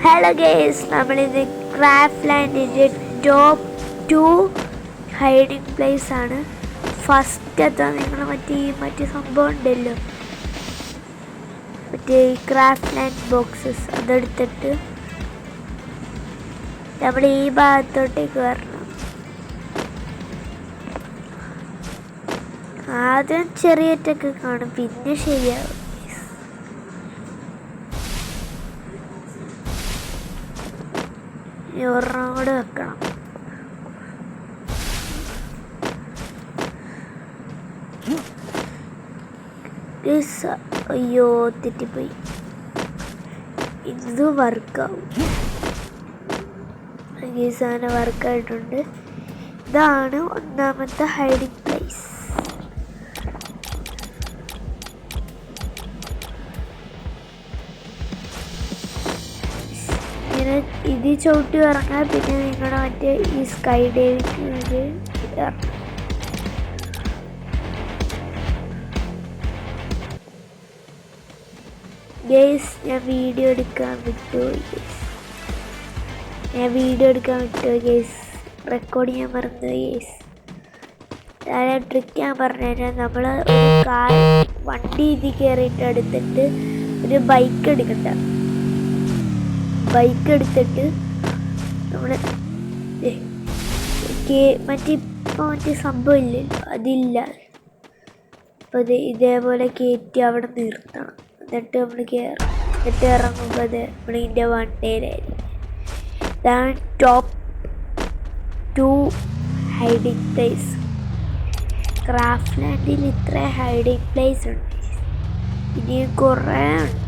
Hello guys, നമ്മളിത് craft ലാൻഡിൻ്റെ top 2 hiding place ആണ്. ഫസ്റ്റത്തെ നിങ്ങൾ മറ്റേ സംഭവം ഉണ്ടല്ലോ, മറ്റേ ക്രാഫ്റ്റ് ലാൻഡ് ബോക്സസ്, അതെടുത്തിട്ട് നമ്മൾ ഈ ഭാഗത്തോട്ടേക്ക് വരണം. ആദ്യം ചെറിയൊറ്റൊക്കെ കാണും, പിന്നെ ശരിയാവും. ഒരെണ്ണം കൂടെ വെക്കണം. അയ്യോ, തെറ്റിപ്പോയി. ഇത് വർക്കാവും. ഈ സാധനം വർക്കായിട്ടുണ്ട്. ഇതാണ് ഒന്നാമത്തെ ഹൈഡിങ് പ്ലേസ്. ഇങ്ങനെ ഇത് ചവിട്ടി ഇറങ്ങാൻ പിന്നെ നിങ്ങളുടെ മറ്റേ ഈ സ്കൈ ഡൈവിങ് ഗേസ്, ഞാൻ വീഡിയോ എടുക്കാൻ വിട്ടുപോയി ഗേസ്. റെക്കോർഡ് ചെയ്യാൻ മറന്നുപോയി ഗേസ്. ഞാൻ ട്രിക്ക് ഞാൻ പറഞ്ഞുതരാം. നമ്മൾ ഒരു വണ്ടി ഇതിൽ കയറിയിട്ട് എടുത്തിട്ട് ഒരു ബൈക്ക് എടുക്കണ്ട. ബൈക്ക് എടുത്തിട്ട് നമ്മൾ മറ്റേ സംഭവം ഇല്ലല്ലോ, അതില്ല. അപ്പോൾ ഇതേപോലെ കയറ്റി അവിടെ നിർത്തണം. എന്നിട്ട് നമ്മൾ കയറും. എന്നിട്ട് ഇറങ്ങുമ്പോൾ നമ്മൾ ഇതിൻ്റെ വണ്ടിയിലായിരിക്കും. ഇതാണ് ടോപ്പ് 2 ഹൈഡിങ് പ്ലേസ്. ക്രാഫ്റ്റ് ലാൻഡിൽ ഇത്ര ഹൈഡിങ് പ്ലേസ് ഉണ്ട്. ഇനിയും കുറേ ഉണ്ട്.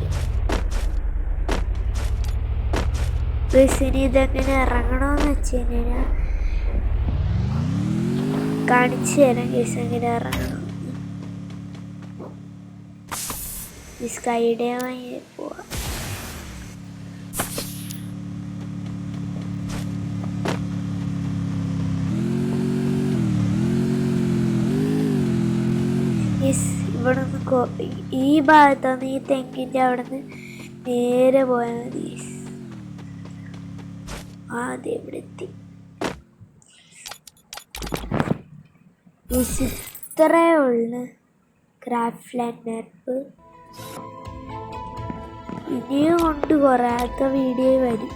ഇനി ഇതെങ്ങനെ ഇറങ്ങണമെന്ന് വെച്ച് കഴിഞ്ഞാൽ കാണിച്ചു തരാം കേസ്, എങ്ങനെ ഇറങ്ങണം. ഈ സ്കൈഡേ വാങ്ങി പോവാം. ഇവിടെ നിന്ന് ഈ ഭാഗത്തുനിന്ന് ഈ തെങ്ങിൻ്റെ അവിടെ നിന്ന് നേരെ പോയാൽ മതി. ആദ്യം ഇവിടെ എത്തി. ഇത്രയേ ഉള്ളു ക്രാഫ്റ്റ് ലാൻഡ് മാപ്പ്. ഇനിയും കൊണ്ട് കുറയാത്ത വീഡിയോ വരും.